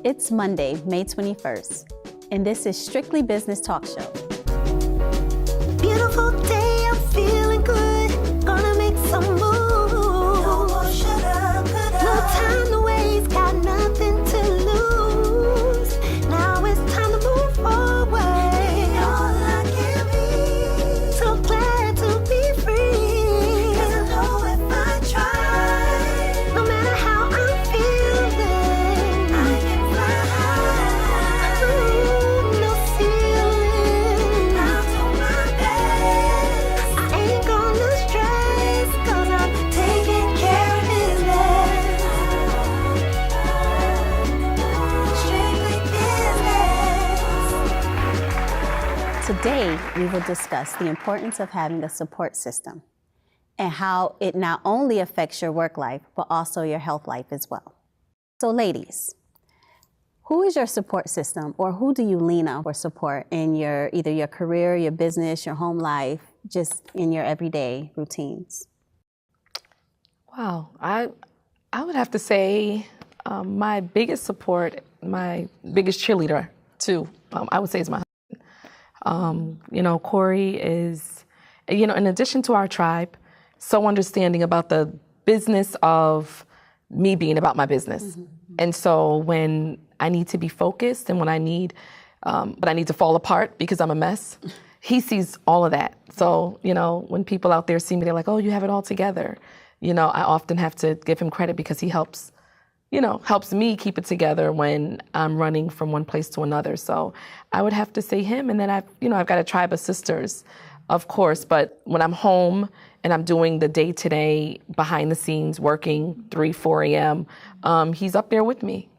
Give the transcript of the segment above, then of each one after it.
It's Monday, May 21st, and this is Strictly Business Talk Show. Beautiful day, I'm feeling good. Gonna make some moves. No more sugar, no time to waste, got nothing to lose. Now it's time to move forward. All I can be. So glad to be free. 'Cause I know if I try, no matter how I'm feeling, I can fly high. Ooh, no ceiling. I'll do my best. I ain't gonna stress, 'cause I'm taking care of business. Strictly business. Today, we will discuss the importance of having a support system and how it not only affects your work life, but also your health life as well. So ladies, who is your support system, or who do you lean on for support in your either your career, your business, your home life, just in your everyday routines? Wow, I would have to say my biggest support, my biggest cheerleader too, I would say is my husband. Corey is, in addition to our tribe, so understanding about the business of me being about my business. Mm-hmm. And so when I need to be focused and when I need, but I need to fall apart because I'm a mess, he sees all of that. So, when people out there see me, they're like, oh, you have it all together. I often have to give him credit because he helps me keep it together when I'm running from one place to another. So I would have to say him. And then I've got a tribe of sisters, of course, but when I'm home and I'm doing the day-to-day behind the scenes, working 3, 4 a.m., he's up there with me.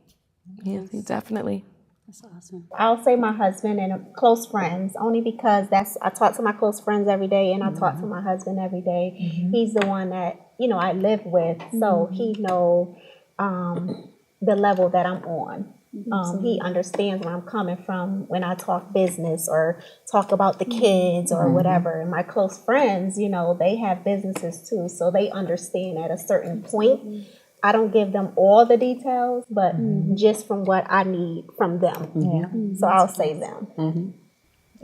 Yeah, he definitely. That's awesome. I'll say my husband and close friends, only because I talk to my close friends every day, and I talk to my husband every day. Mm-hmm. He's the one that, I live with, so he knows the level that I'm on. He understands where I'm coming from when I talk business or talk about the kids or whatever. And my close friends, they have businesses too, so they understand at a certain point. I don't give them all the details, but just from what I need from them. Yeah. So I'll say them. Mm-hmm.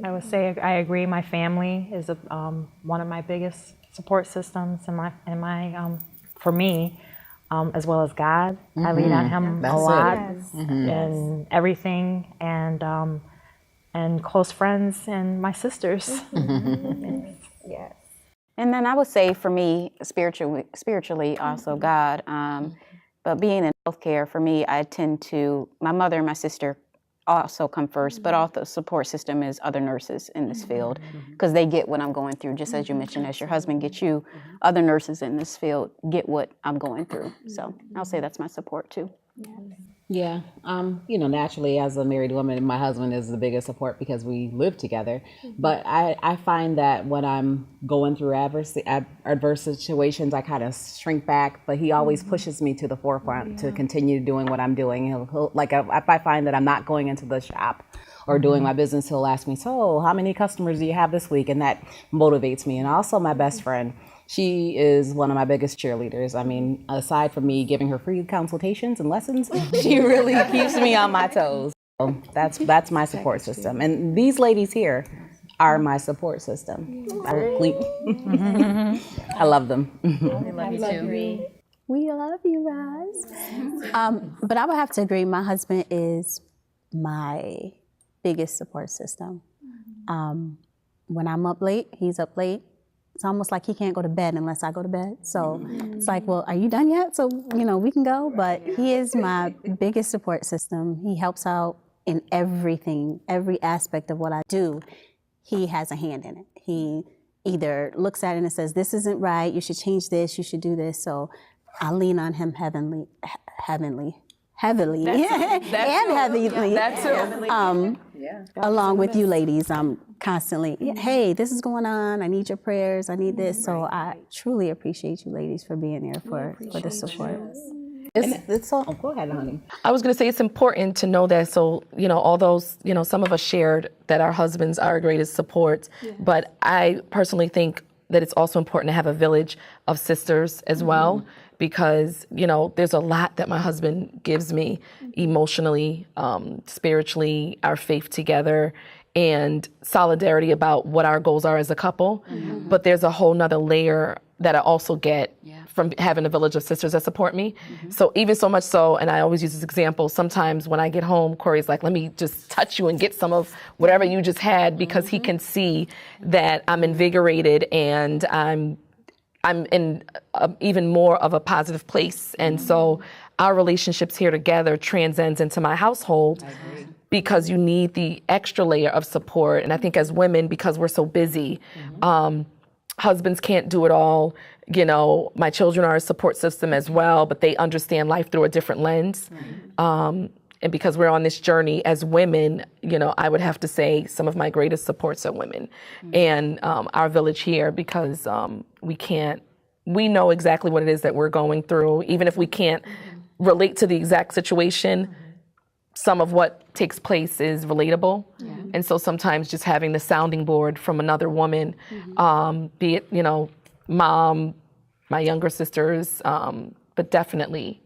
I would say I agree. My family is one of my biggest support systems, for me, as well as God. I lean on Him a lot in everything, and close friends and my sisters. Yes. And then I would say for me, spiritually also God. But being in healthcare, for me, my mother and my sister also come first, but also the support system is other nurses in this field, because they get what I'm going through, just as you mentioned, as your husband gets you, other nurses in this field get what I'm going through. So I'll say that's my support too. Yeah, naturally as a married woman, my husband is the biggest support because we live together. But I find that when I'm going through adverse situations, I kind of shrink back, but he always pushes me to the forefront to continue doing what I'm doing. He'll if I find that I'm not going into the shop or doing my business, he'll ask me, so how many customers do you have this week? And that motivates me. And also my best friend. She is one of my biggest cheerleaders. I mean, aside from me giving her free consultations and lessons, she really keeps me on my toes. So that's my support system. And these ladies here are my support system. I love them. We love you too. We love you guys. But I would have to agree, my husband is my biggest support system. When I'm up late, he's up late. It's almost like he can't go to bed unless I go to bed. So it's like, well, are you done yet? So, we can go. But he is my biggest support system. He helps out in everything, every aspect of what I do. He has a hand in it. He either looks at it and says, this isn't right. You should change this. You should do this. So I lean on him heavily. Along with you ladies, I'm constantly, hey, this is going on. I need your prayers. I need this. So I truly appreciate you ladies for being there for the support. It's all, go ahead, honey. I was going to say it's important to know that. So, all those, some of us shared that our husbands are our greatest support. Yeah. But I personally think that it's also important to have a village of sisters as well, because, there's a lot that my husband gives me emotionally, spiritually, our faith together, and solidarity about what our goals are as a couple. But there's a whole nother layer that I also get from having a village of sisters that support me. So even so much so, and I always use this example, sometimes when I get home, Corey's like, let me just touch you and get some of whatever you just had, because he can see that I'm invigorated and I'm in even more of a positive place. And so our relationships here together transcends into my household, because you need the extra layer of support. And I think as women, because we're so busy, husbands can't do it all. My children are a support system as well, but they understand life through a different lens. And because we're on this journey as women, I would have to say some of my greatest supports are women and our village here, because we know exactly what it is that we're going through. Even if we can't relate to the exact situation, some of what takes place is relatable. And so sometimes just having the sounding board from another woman, be it, mom, my younger sisters, but definitely,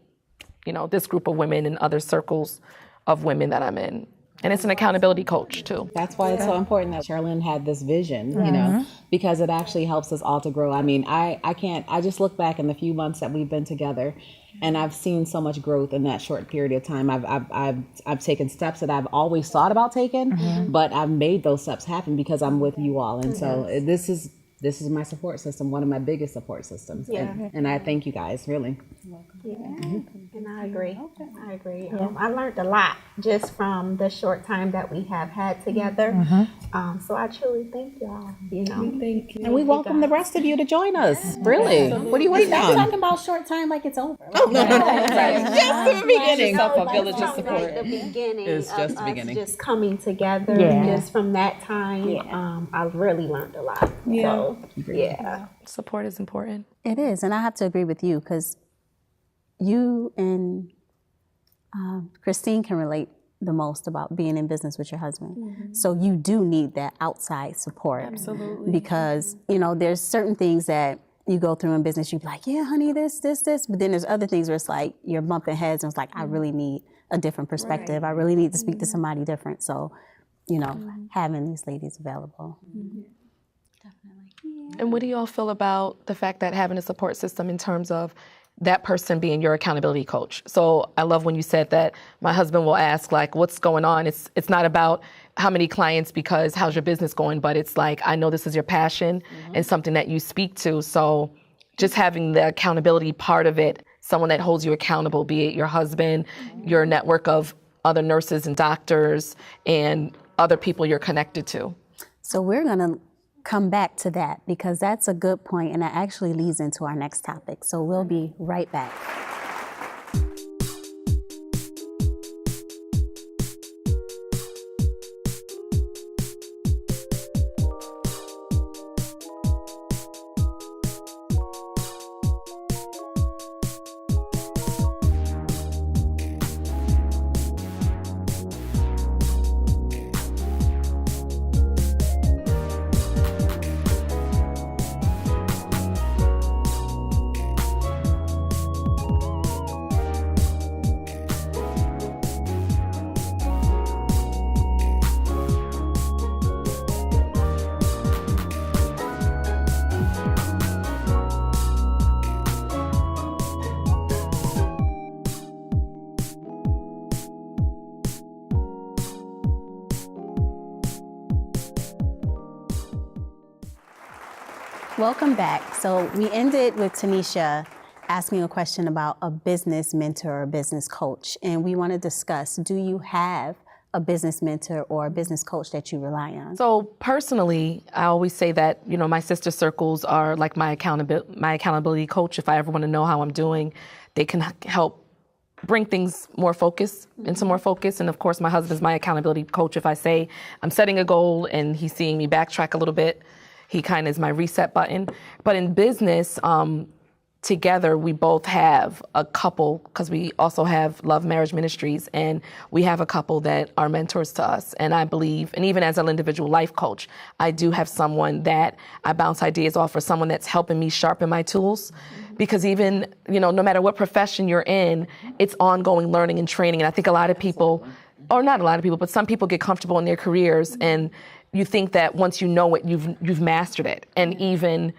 this group of women and other circles of women that I'm in. And it's an accountability coach too. That's why it's so important that Sherilyn had this vision, because it actually helps us all to grow. I mean, I just look back in the few months that we've been together, and I've seen so much growth in that short period of time. I've taken steps that I've always thought about taking, but I've made those steps happen because I'm with you all. And so this is my support system, one of my biggest support systems. And I thank you guys, really. And I agree. I learned a lot just from the short time that we have had together. So I truly thank y'all. Thank you. And we welcome the rest of you to join us. Really. What are you waiting I'm on? talking about short time like it's over. Oh, no. Just the beginning. A village of support. The beginning It's just the of beginning. us just coming together. Just from that time, I really learned a lot. So, Support is important. It is, and I have to agree with you, because you and Christine can relate the most about being in business with your husband. So you do need that outside support. Absolutely. Because, there's certain things that you go through in business, you're like, yeah, honey, this. But then there's other things where it's like you're bumping heads and it's like, I really need a different perspective. I really need to speak to somebody different. So, having these ladies available. And what do you all feel about the fact that having a support system in terms of that person being your accountability coach? So I love when you said that my husband will ask, like, what's going on? It's not about how many clients because how's your business going, but it's like, I know this is your passion and something that you speak to. So just having the accountability part of it, someone that holds you accountable, be it your husband, your network of other nurses and doctors, and other people you're connected to. So we're going to come back to that, because that's a good point, and that actually leads into our next topic. So we'll be right back. Welcome back. So we ended with Tanisha asking a question about a business mentor or business coach. And we want to discuss, do you have a business mentor or a business coach that you rely on? So personally, I always say that, my sister circles are like my accountability coach. If I ever want to know how I'm doing, they can help bring things more focus, into more focus. And of course, my husband's my accountability coach. If I say I'm setting a goal and he's seeing me backtrack a little bit, he kind of is my reset button. But in business, together, we both have a couple, because we also have Love Marriage Ministries, and we have a couple that are mentors to us. And I believe, and even as an individual life coach, I do have someone that I bounce ideas off, or someone that's helping me sharpen my tools. Because even, no matter what profession you're in, it's ongoing learning and training. And I think a lot of people, or not a lot of people, but some people get comfortable in their careers, and you think that once you know it, you've mastered it. And even,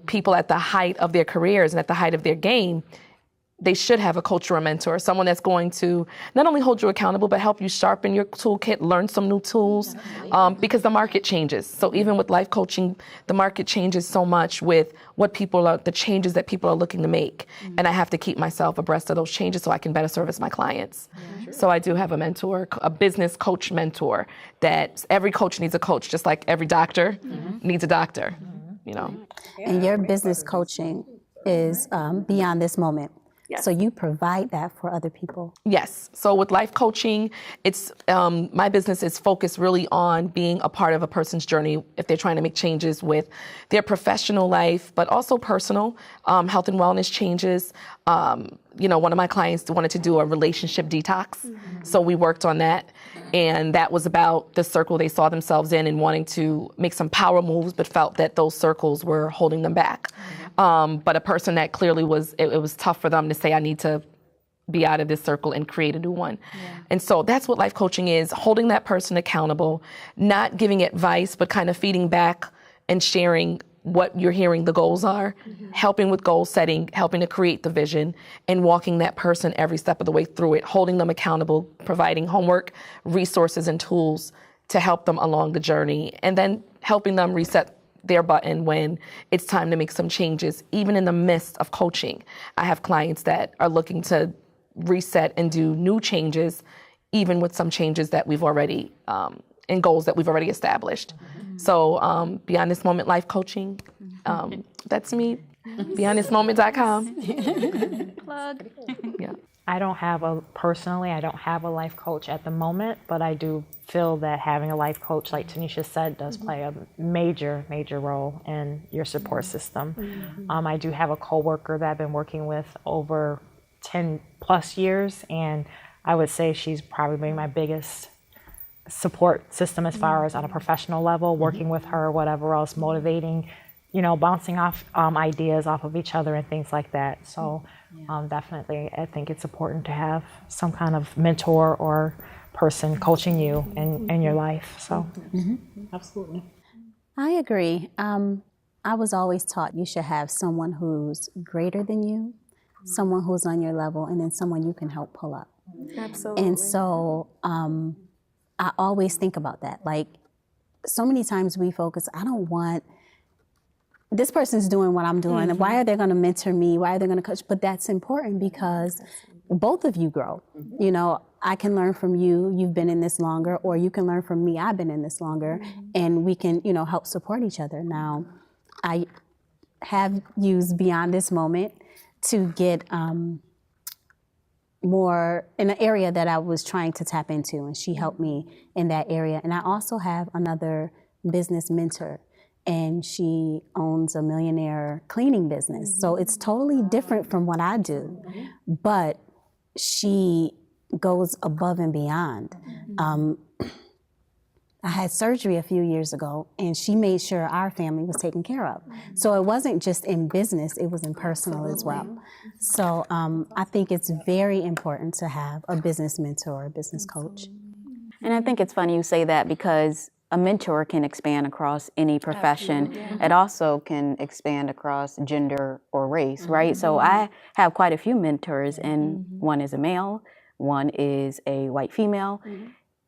people at the height of their careers and at the height of their game, they should have a coach or a mentor, someone that's going to not only hold you accountable, but help you sharpen your toolkit, learn some new tools, because the market changes. So even with life coaching, the market changes so much with the changes that people are looking to make. And I have to keep myself abreast of those changes so I can better service my clients. So I do have a mentor, a business coach mentor, that every coach needs a coach, just like every doctor needs a doctor, And your business coaching is beyond this moment. Yes. So you provide that for other people. Yes. So with life coaching, it's my business is focused really on being a part of a person's journey if they're trying to make changes with their professional life, but also personal health and wellness changes. One of my clients wanted to do a relationship detox. So we worked on that. And that was about the circle they saw themselves in and wanting to make some power moves, but felt that those circles were holding them back. But a person that clearly it was tough for them to say, I need to be out of this circle and create a new one. And so that's what life coaching is, holding that person accountable, not giving advice, but kind of feeding back and sharing what you're hearing the goals are, helping with goal setting, helping to create the vision, and walking that person every step of the way through it, holding them accountable, providing homework, resources, and tools to help them along the journey, and then helping them reset their button when it's time to make some changes. Even in the midst of coaching, I have clients that are looking to reset and do new changes, even with some changes that we've already, and goals that we've already established. So Beyond This Moment Life Coaching, that's me, beyondthismoment.com. Plug. Yeah. I don't have a life coach at the moment, but I do feel that having a life coach, like Tanisha said, does play a major, major role in your support system. I do have a coworker that I've been working with over 10 plus years, and I would say she's probably my biggest support system as far as on a professional level, working with her, whatever else, motivating, bouncing off ideas off of each other and things like that. So definitely, I think it's important to have some kind of mentor or person coaching you in your life. So Absolutely. I agree. I was always taught you should have someone who's greater than you, someone who's on your level, and then someone you can help pull up. Absolutely. And so I always think about that. Like, so many times we focus, I don't want, this person's doing what I'm doing. Why are they going to mentor me? Why are they going to coach? But that's important because both of you grow. I can learn from you. You've been in this longer, or you can learn from me. I've been in this longer, and we can, help support each other. Now, I have used Beyond This Moment to get more in an area that I was trying to tap into, and she helped me in that area. And I also have another business mentor, and she owns a millionaire cleaning business. So it's totally different from what I do, but she goes above and beyond. I had surgery a few years ago, and she made sure our family was taken care of. So it wasn't just in business, it was in personal as well. So I think it's very important to have a business mentor, a business coach. And I think it's funny you say that, because a mentor can expand across any profession. It also can expand across gender or race, right? So I have quite a few mentors, and one is a male, one is a white female,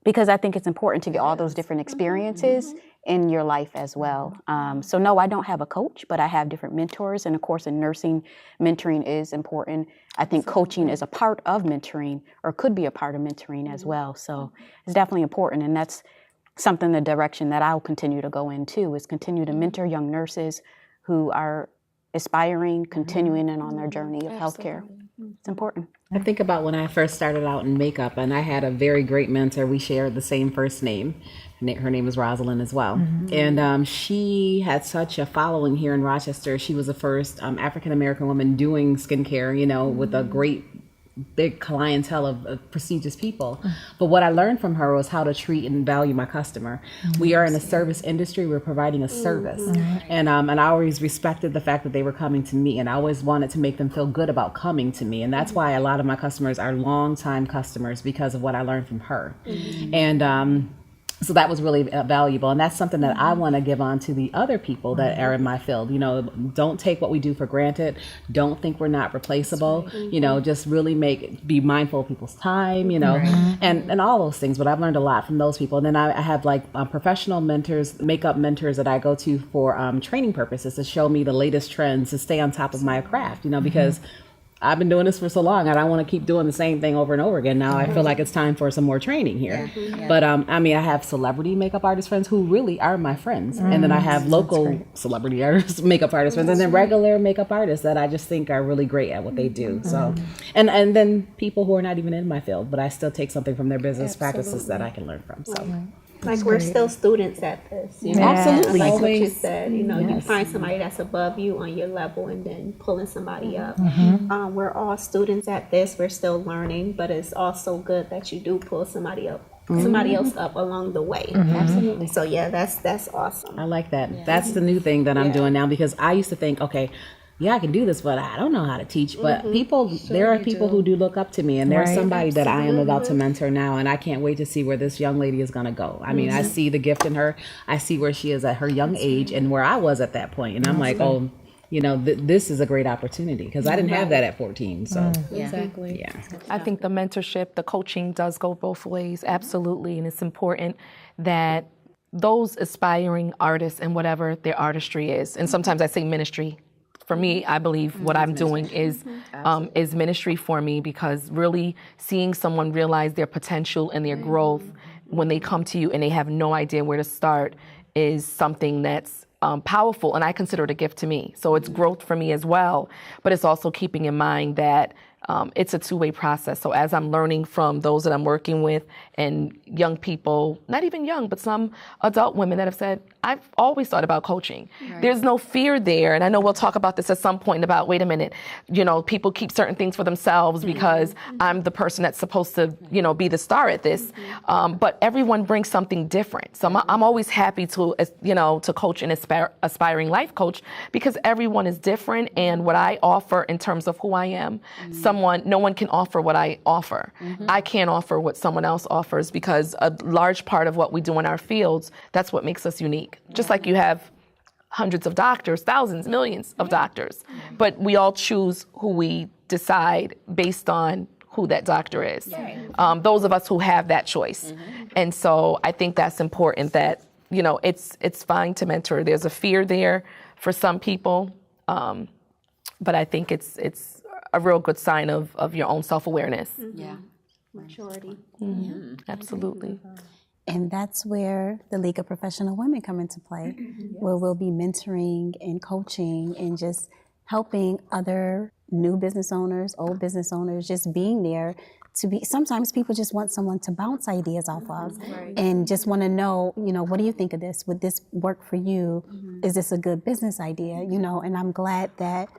because I think it's important to get all those different experiences in your life as well. So no, I don't have a coach, but I have different mentors. And of course, in nursing, mentoring is important. I think coaching is a part of mentoring, or could be a part of mentoring as well. So it's definitely important. And that's something, the direction that I'll continue to go into, is continue to mentor young nurses who are aspiring, continuing and on their journey of healthcare. It's important. I think about when I first started out in makeup, and I had a very great mentor. We shared the same first name. Her name was Rosalind as well. And she had such a following here in Rochester. She was the first African-American woman doing skincare, with a great big clientele of prestigious people. But what I learned from her was how to treat and value my customer. We are in a service industry. We're providing a service. And I always respected the fact that they were coming to me, and I always wanted to make them feel good about coming to me. And that's why a lot of my customers are longtime customers, because of what I learned from her. And so that was really valuable. And that's something that I want to give on to the other people that are in my field. Don't take what we do for granted. Don't think we're not replaceable. Just really be mindful of people's time, and all those things. But I've learned a lot from those people. And then I have professional mentors, makeup mentors that I go to for training purposes, to show me the latest trends, to stay on top of my craft, because I've been doing this for so long. I don't want to keep doing the same thing over and over again. Now I feel like it's time for some more training here. But I have celebrity makeup artist friends who really are my friends. And then I have local celebrity artists, makeup artist friends, and then regular makeup artists that I just think are really great at what they do. So, and then people who are not even in my field, but I still take something from their business practices that I can learn from. So. We're still students at this. Absolutely. Like what you said, you find somebody that's above you on your level and then pulling somebody up. We're all students at this. We're still learning, but it's also good that you do pull somebody else up along the way. Absolutely. So that's awesome. I like that. That's the new thing that I'm doing now, because I used to think, okay, I can do this, but I don't know how to teach. But there are people who do look up to me, and there's somebody that I am about to mentor now, and I can't wait to see where this young lady is going to go. I mean, I see the gift in her. I see where she is at her young age and where I was at that point. And I'm like, this is a great opportunity, because I didn't have that at 14. So Exactly. Yeah. I think the mentorship, the coaching does go both ways, absolutely. And it's important that those aspiring artists and whatever their artistry is, and sometimes I say ministry. For me, I believe what I'm doing is ministry for me, because really seeing someone realize their potential and their growth when they come to you and they have no idea where to start is something that's powerful, and I consider it a gift to me. So it's growth for me as well, but it's also keeping in mind that it's a two-way process. So as I'm learning from those that I'm working with and young people, not even young, but some adult women that have said, I've always thought about coaching. Right. There's no fear there. And I know we'll talk about this at some point about, wait a minute, people keep certain things for themselves because I'm the person that's supposed to, be the star at this. But everyone brings something different. So I'm always happy to, to coach an aspiring life coach, because everyone is different. And what I offer in terms of who I am, no one can offer what I offer. I can't offer what someone else offers, because a large part of what we do in our fields, that's what makes us unique. Just like you have hundreds of doctors, thousands, millions of doctors, but we all choose who we decide based on who that doctor is. Those of us who have that choice. And so I think that's important, that, it's fine to mentor. There's a fear there for some people, but I think it's a real good sign of your own self-awareness. Maturity. Absolutely. And that's where the League of Professional Women come into play, where we'll be mentoring and coaching and just helping other new business owners, old business owners, just being there to be. Sometimes people just want someone to bounce ideas off of and just want to know, what do you think of this? Would this work for you? Is this a good business idea? And I'm glad that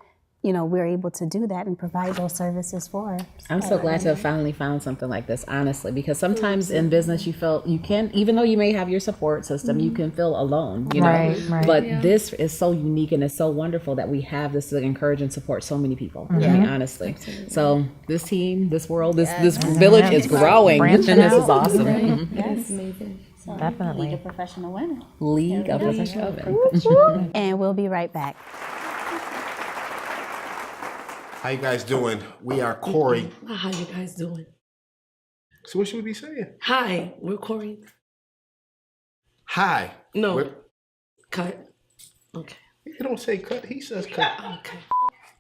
we're able to do that and provide those services for. I'm so glad to have finally found something like this, honestly, because sometimes in business you feel you can, even though you may have your support system, you can feel alone, Right. But this is so unique, and it's so wonderful that we have this to encourage and support so many people. I mean, honestly. Absolutely. So this team, this world, this village is growing. Branching This is out. awesome. Yes. Amazing. So, Definitely. League of Professional Women. League of Professional Women. And we'll be right back. How you guys doing? We are Corey. How you guys doing? So what should we be saying? Hi, we're Corey. Hi. No. Cut. Okay. He don't say cut. He says cut.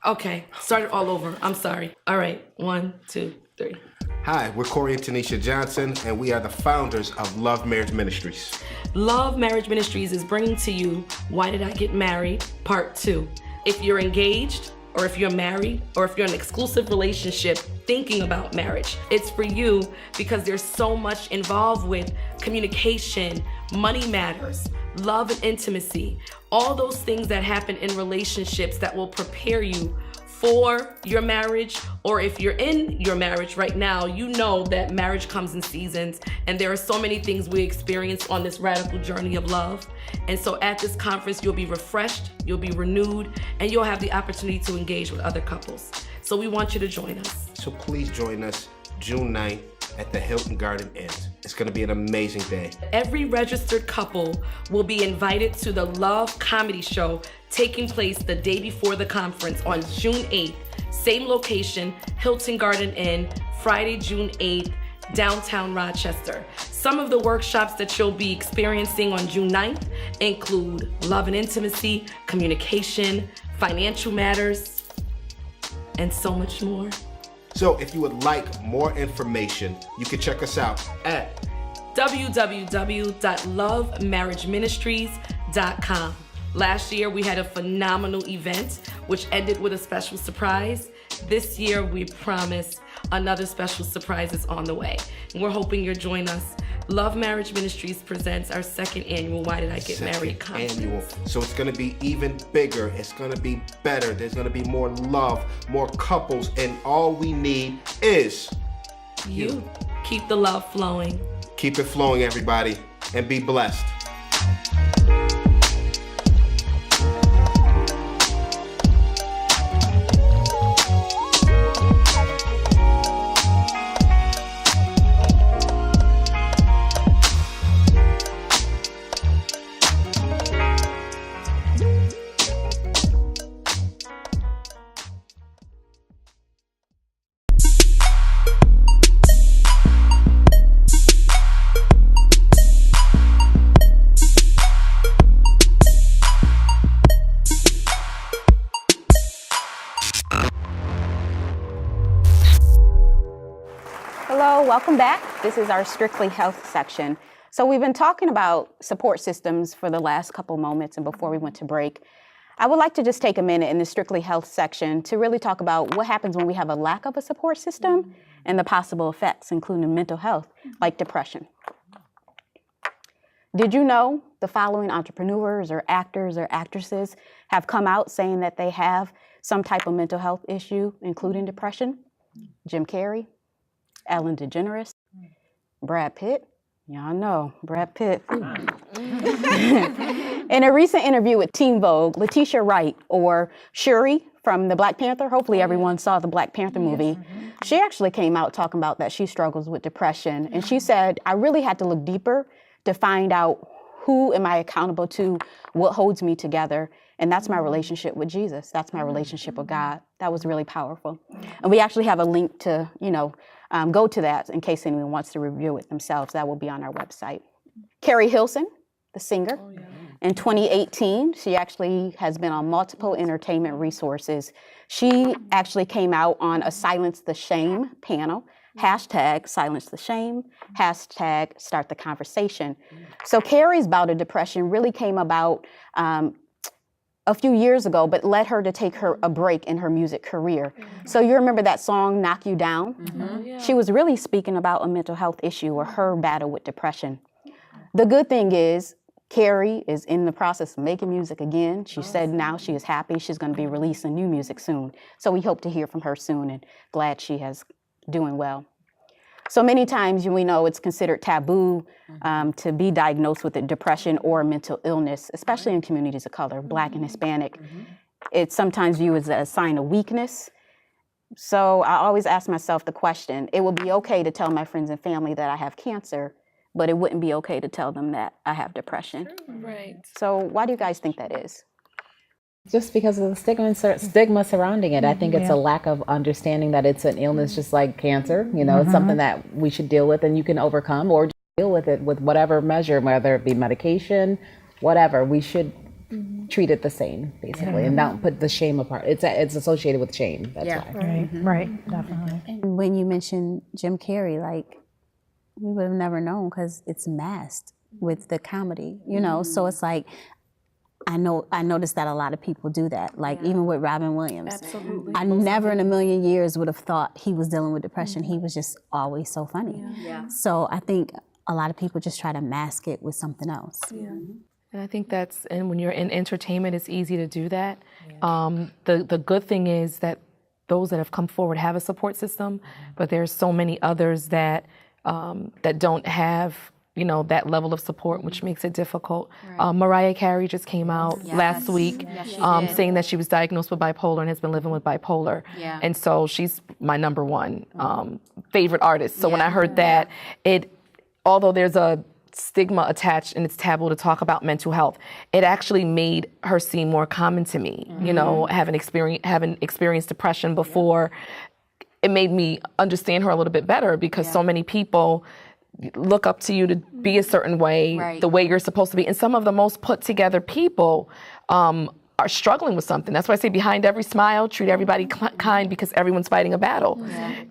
Okay. Start it all over. I'm sorry. All right. 1, 2, 3. Hi, we're Corey and Tanisha Johnson, and we are the founders of Love Marriage Ministries. Love Marriage Ministries is bringing to you Why Did I Get Married? Part 2. If you're engaged, or if you're married, or if you're in an exclusive relationship thinking about marriage, it's for you because there's so much involved with communication, money matters, love and intimacy, all those things that happen in relationships that will prepare you for your marriage, or if you're in your marriage right now, you know that marriage comes in seasons, and there are so many things we experience on this radical journey of love. And so at this conference, you'll be refreshed, you'll be renewed, and you'll have the opportunity to engage with other couples. So we want you to join us. So please join us June 9th at the Hilton Garden Inn. It's gonna be an amazing day. Every registered couple will be invited to the Love Comedy Show taking place the day before the conference on June 8th. Same location, Hilton Garden Inn, Friday, June 8th, downtown Rochester. Some of the workshops that you'll be experiencing on June 9th include love and intimacy, communication, financial matters, and so much more. So if you would like more information, you can check us out at www.lovemarriageministries.com. Last year, we had a phenomenal event, which ended with a special surprise. This year, we promise another special surprise is on the way. And we're hoping you'll join us. Love Marriage Ministries presents our second annual Why Did I Get Married conference. Annual. So it's gonna be even bigger. It's gonna be better. There's gonna be more love, more couples, and all we need is you. Keep the love flowing. Keep it flowing, everybody, and be blessed. Hello, welcome back. This is our Strictly Health section. So we've been talking about support systems for the last couple moments and before we went to break. I would like to just take a minute in the Strictly Health section to really talk about what happens when we have a lack of a support system and the possible effects, including mental health, like depression. Did you know the following entrepreneurs or actors or actresses have come out saying that they have some type of mental health issue, including depression? Jim Carrey, Ellen DeGeneres, Brad Pitt. Y'all know Brad Pitt. In a recent interview with Teen Vogue, Letitia Wright, or Shuri from the Black Panther, hopefully everyone saw the Black Panther movie, she actually came out talking about that she struggles with depression. And she said, I really had to look deeper to find out who am I accountable to, what holds me together. And that's my relationship with Jesus. That's my relationship with God. That was really powerful. And we actually have a link to, go to that in case anyone wants to review it themselves. That will be on our website. Carrie Hilson, the singer. In 2018, she actually has been on multiple entertainment resources. She actually came out on a Silence the Shame panel, hashtag Silence the Shame, hashtag Start the Conversation. So Carrie's bout of depression really came about a few years ago, but led her to take a break in her music career. So you remember that song, Knock You Down? She was really speaking about a mental health issue or her battle with depression. The good thing is, Carrie is in the process of making music again. She said now she is happy. She's going to be releasing new music soon. So we hope to hear from her soon and glad she is doing well. So many times we know it's considered taboo to be diagnosed with a depression or a mental illness, especially in communities of color, Black and Hispanic. It's sometimes viewed as a sign of weakness. So I always ask myself the question, it would be okay to tell my friends and family that I have cancer, but it wouldn't be okay to tell them that I have depression. Right. So why do you guys think that is? Just because of the stigma surrounding it. I think it's a lack of understanding that it's an illness just like cancer. It's something that we should deal with and you can overcome or just deal with it with whatever measure, whether it be medication, whatever. We should treat it the same, basically, and not put the shame apart. It's associated with shame. That's why. Right, definitely. And when you mentioned Jim Carrey, we would have never known because it's masked with the comedy, so it's like, I noticed that a lot of people do that. Like even with Robin Williams. Absolutely. I never in a million years would have thought he was dealing with depression. He was just always so funny. Yeah. So I think a lot of people just try to mask it with something else. Yeah. And I think and when you're in entertainment, it's easy to do that. The good thing is that those that have come forward have a support system, but there's so many others that don't have, that level of support, which makes it difficult. Mariah Carey just came out last week saying that she was diagnosed with bipolar and has been living with bipolar. Yeah. And so she's my number one favorite artist. So when I heard that, although there's a stigma attached and it's taboo to talk about mental health, it actually made her seem more common to me. Having experienced depression before, it made me understand her a little bit better because so many people look up to you to be a certain way, the way you're supposed to be. And some of the most put together people are struggling with something. That's why I say behind every smile, treat everybody kind because everyone's fighting a battle.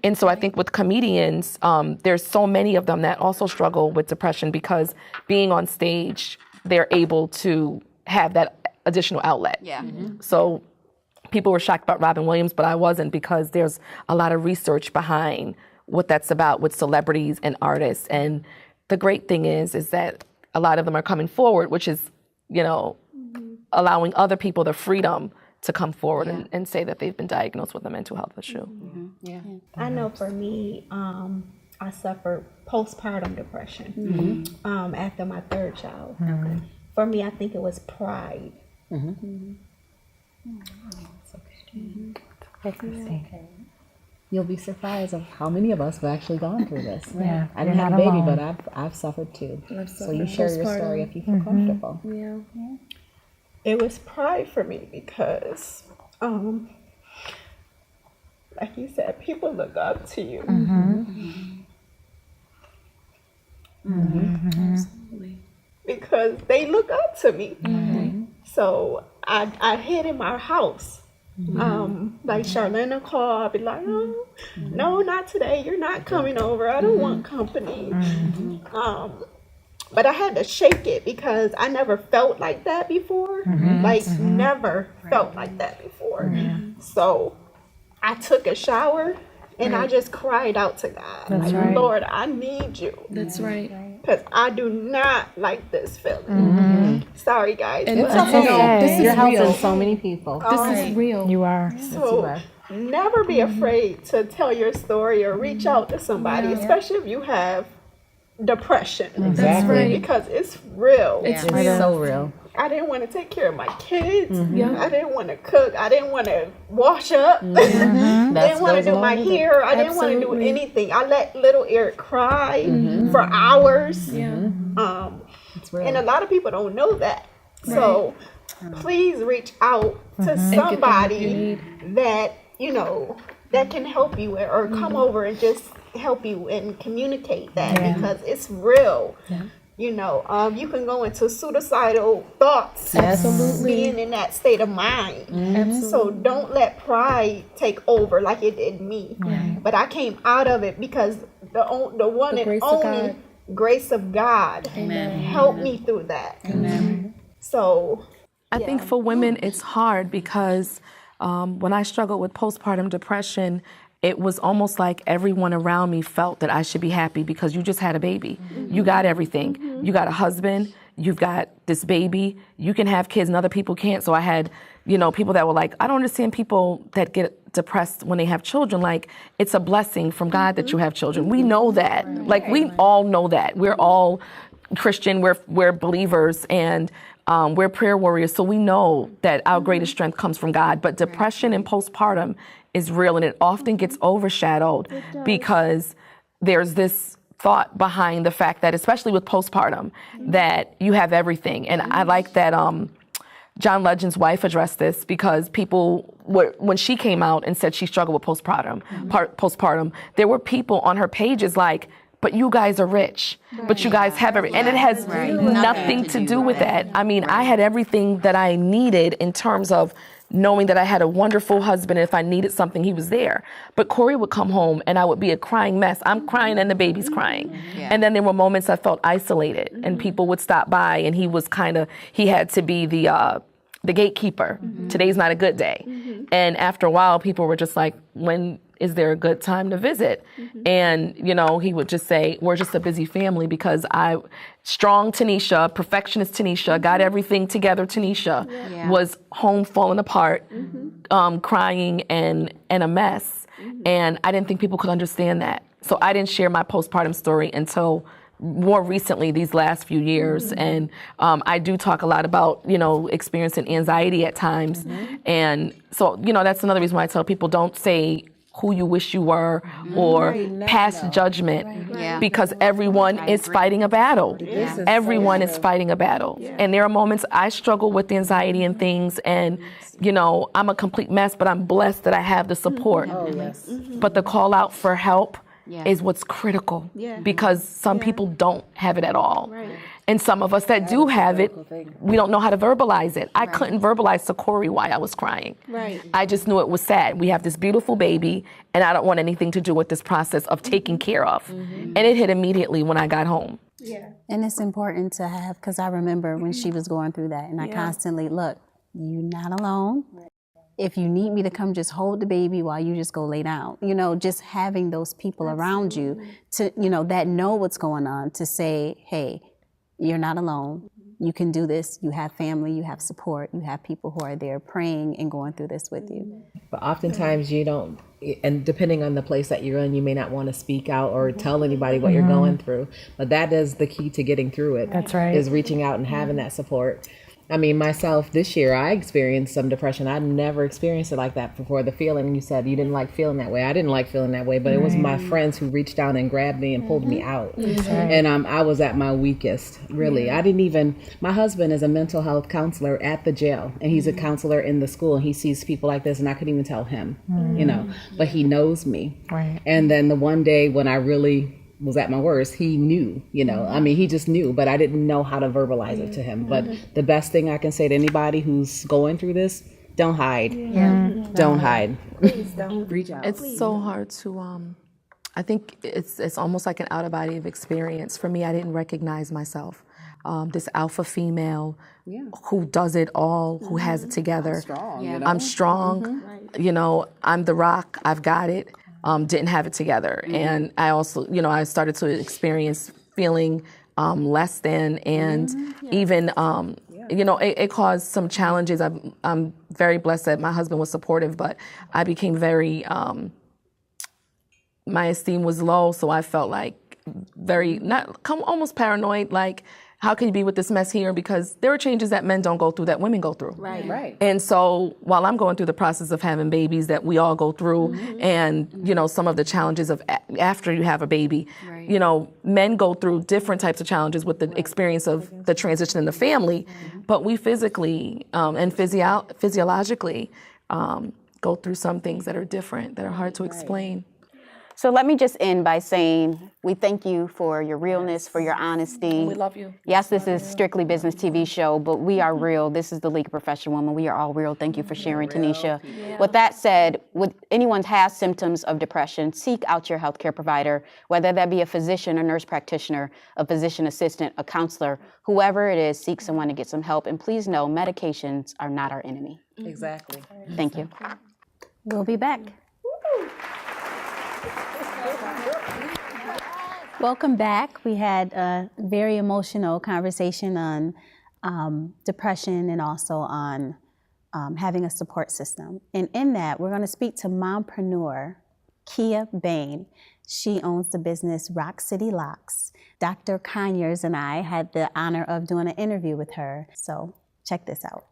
And so I think with comedians, there's so many of them that also struggle with depression because being on stage, they're able to have that additional outlet. So people were shocked about Robin Williams, but I wasn't because there's a lot of research behind what that's about with celebrities and artists. And the great thing is that a lot of them are coming forward, which is, allowing other people the freedom to come forward and say that they've been diagnosed with a mental health issue. I know for me, I suffered postpartum depression after my third child. For me, I think it was pride. You'll be surprised of how many of us have actually gone through this. Yeah, I didn't you're have a not baby, alone. but I've suffered too. So you suffered share your story if you feel comfortable. Yeah. It was pride for me because, like you said, people look up to you. Absolutely. Because they look up to me. So I hid in my house. Like Charlene will call, I'll be like, oh, no, not today. You're not coming over. I don't want company. But I had to shake it because I never felt like that before. Never felt like that before. So I took a shower and I just cried out to God. Lord, I need you. That's right. Because I do not like this feeling. Sorry, guys. And but- it's okay. This is You're helping real. so many people. This is real. You are. So never be afraid to tell your story or reach out to somebody, especially if you have depression. That's right. Because it's real. It's It's real. so real. I didn't want to take care of my kids. Yeah. I didn't want to cook. I didn't want to wash up. I didn't want to do my hair. I didn't want to do Absolutely. anything. I let little Eric cry for hours. Yeah. It's real. And a lot of people don't know that. So please reach out to somebody that, that can help you or come over and just help you and communicate that because it's real. You can go into suicidal thoughts. Absolutely. Being in that state of mind. So don't let pride take over like it did me. But I came out of it because the one and grace of only God. grace of God helped me through that. So I think for women, it's hard because when I struggled with postpartum depression, it was almost like everyone around me felt that I should be happy because you just had a baby. You got everything. You got a husband. You've got this baby. You can have kids and other people can't. So I had, people that were like, I don't understand people that get depressed when they have children. Like, it's a blessing from God that you have children. We know that. Like, we all know that. We're all Christian. We're believers and we're prayer warriors. So we know that our greatest strength comes from God. But depression and postpartum is real, and it often gets overshadowed because there's this thought behind the fact that, especially with postpartum, that you have everything. And I like that John Legend's wife addressed this because people, when she came out and said she struggled with postpartum, there were people on her pages like, but you guys are rich, but you guys have everything. And it has nothing to do with that. I mean, I had everything that I needed in terms of knowing that I had a wonderful husband, and if I needed something, he was there. But Corey would come home and I would be a crying mess. I'm crying and the baby's crying. And then there were moments I felt isolated, and people would stop by, and he was he had to be the gatekeeper. Today's not a good day. And after a while, people were just like, when is there a good time to visit? And, he would just say, we're just a busy family, because strong Tanisha, perfectionist Tanisha, got everything together Tanisha, was home falling apart, crying and a mess. And I didn't think people could understand that. So I didn't share my postpartum story until more recently, these last few years. And I do talk a lot about, experiencing anxiety at times. And so, that's another reason why I tell people, don't say who you wish you were or pass judgment, because everyone is fighting a battle. Everyone is fighting a battle. And there are moments I struggle with anxiety and things, and I'm a complete mess, but I'm blessed that I have the support. But the call out for help is what's critical, because some people don't have it at all. And some of us that do have it, we don't know how to verbalize it. I couldn't verbalize to Corey why I was crying. I just knew it was sad. We have this beautiful baby, and I don't want anything to do with this process of taking care of. And it hit immediately when I got home. And it's important to have, because I remember when she was going through that, and I constantly, look, you're not alone. If you need me to come just hold the baby while you just go lay down, just having those people around you to, that know what's going on, to say, hey, you're not alone. You can do this. You have family, you have support, you have people who are there praying and going through this with you. But oftentimes you don't, and depending on the place that you're in, you may not want to speak out or tell anybody what you're going through. But that is the key to getting through it. That's right. Is reaching out and having that support. I mean, myself, this year, I experienced some depression. I'd never experienced it like that before. The feeling, you said you didn't like feeling that way. I didn't like feeling that way, but it was my friends who reached down and grabbed me and pulled me out. And I was at my weakest, really. I didn't even, my husband is a mental health counselor at the jail, and he's a counselor in the school, and he sees people like this, and I couldn't even tell him, but he knows me. And then the one day when I really was at my worst, he knew, he just knew, but I didn't know how to verbalize it to him. But the best thing I can say to anybody who's going through this, don't hide. Don't hide. Please don't. Reach out. It's so hard to, I think it's almost like an out of body of experience. For me, I didn't recognize myself. This alpha female who does it all, who has it together. I'm strong. I'm the rock. I've got it. Didn't have it together. And I also, I started to experience feeling less than, and even, it caused some challenges. I'm very blessed that my husband was supportive, but I became very, my esteem was low, so I felt like almost paranoid, like, how can you be with this mess here? Because there are changes that men don't go through that women go through. Right. And so while I'm going through the process of having babies that we all go through, and, some of the challenges of after you have a baby, men go through different types of challenges with the experience of the transition in the family, but we physically and physiologically go through some things that are different, that are hard to explain. So let me just end by saying we thank you for your realness, for your honesty. We love you. Yes, this is Strictly Business TV show, but we are real. This is the League of Professional Women. We are all real. Thank you for sharing, Tanisha. With that said, would anyone has symptoms of depression, seek out your healthcare provider, whether that be a physician, a nurse practitioner, a physician assistant, a counselor, whoever it is, seek someone to get some help. And please know, medications are not our enemy. Exactly. Thank you. We'll be back. Welcome back. We had a very emotional conversation on depression and also on having a support system. And in that, we're going to speak to mompreneur Kia Bain. She owns the business Rock City Locks. Dr. Conyers and I had the honor of doing an interview with her. So check this out.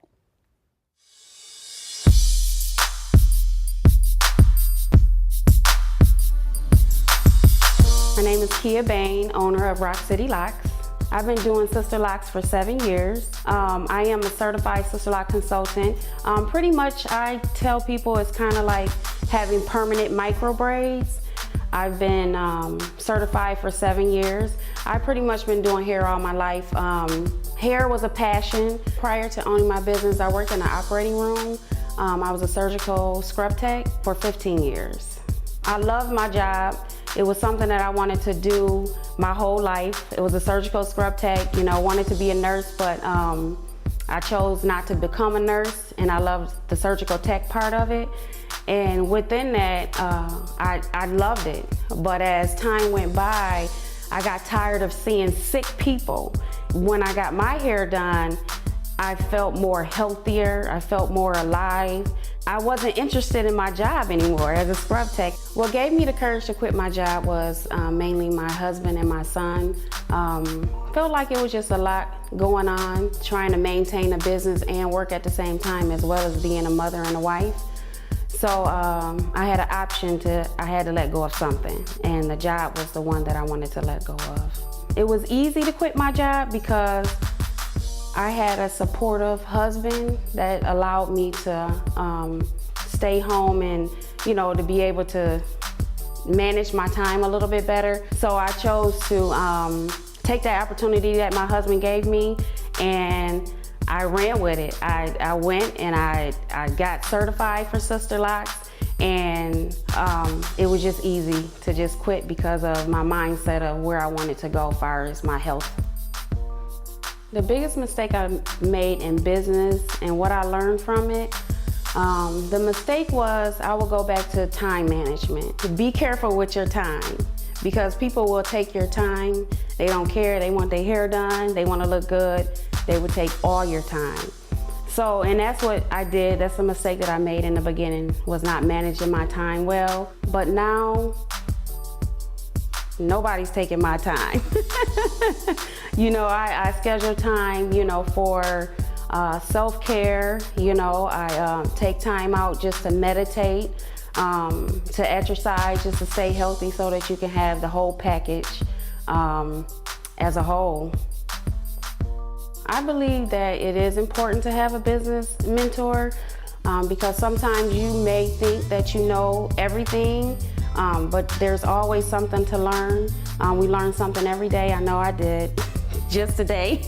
My name is Kia Bain, owner of Rock City Locks. I've been doing sister locks for 7 years. I am a certified sister lock consultant. Pretty much I tell people it's kind of like having permanent micro braids. I've been certified for 7 years. I've pretty much been doing hair all my life. Hair was a passion. Prior to owning my business, I worked in an operating room. I was a surgical scrub tech for 15 years. I loved my job. It was something that I wanted to do my whole life. It was a surgical scrub tech, wanted to be a nurse, but I chose not to become a nurse, and I loved the surgical tech part of it. And within that, I loved it. But as time went by, I got tired of seeing sick people. When I got my hair done, I felt more healthier, I felt more alive. I wasn't interested in my job anymore as a scrub tech. What gave me the courage to quit my job was mainly my husband and my son. Felt like it was just a lot going on, trying to maintain a business and work at the same time, as well as being a mother and a wife. So I had an option I had to let go of something, and the job was the one that I wanted to let go of. It was easy to quit my job because I had a supportive husband that allowed me to stay home and, to be able to manage my time a little bit better. So I chose to take that opportunity that my husband gave me, and I ran with it. I went and I got certified for Sister Locks, and it was just easy to just quit because of my mindset of where I wanted to go as far as my health. The biggest mistake I made in business and what I learned from it, the mistake was I will go back to time management. To be careful with your time, because people will take your time. They don't care, they want their hair done, they want to look good. They would take all your time. So, and that's what I did. That's a mistake that I made in the beginning, was not managing my time well. But now, nobody's taking my time. I schedule time, for self-care. I take time out just to meditate, to exercise, just to stay healthy so that you can have the whole package as a whole. I believe that it is important to have a business mentor because sometimes you may think that you know everything, but there's always something to learn. We learn something every day. I know I did just today.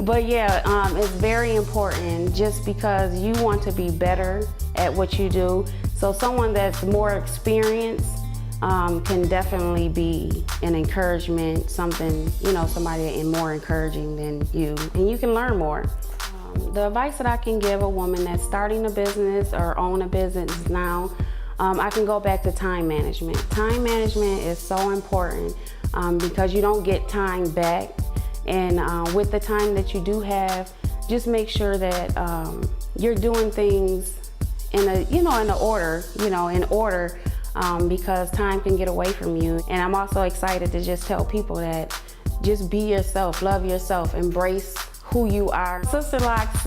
But yeah, it's very important just because you want to be better at what you do. So someone that's more experienced can definitely be an encouragement, somebody more encouraging than you, and you can learn more. The advice that I can give a woman that's starting a business or own a business now, I can go back to time management. Time management is so important because you don't get time back, and with the time that you do have, just make sure that you're doing things in order, because time can get away from you. And I'm also excited to just tell people that just be yourself, love yourself, embrace who you are. Sister Locks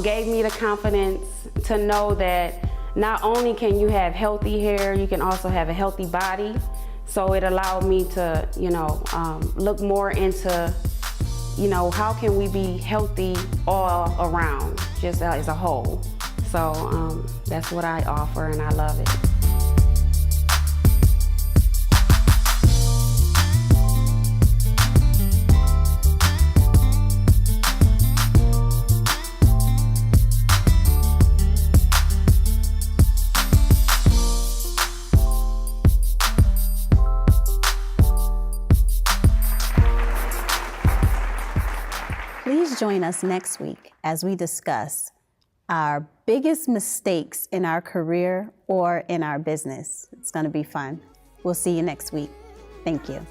gave me the confidence to know that not only can you have healthy hair, you can also have a healthy body. So it allowed me to, look more into, how can we be healthy all around, just as a whole. So that's what I offer, and I love it. Please join us next week as we discuss our biggest mistakes in our career or in our business. It's going to be fun. We'll see you next week. Thank you.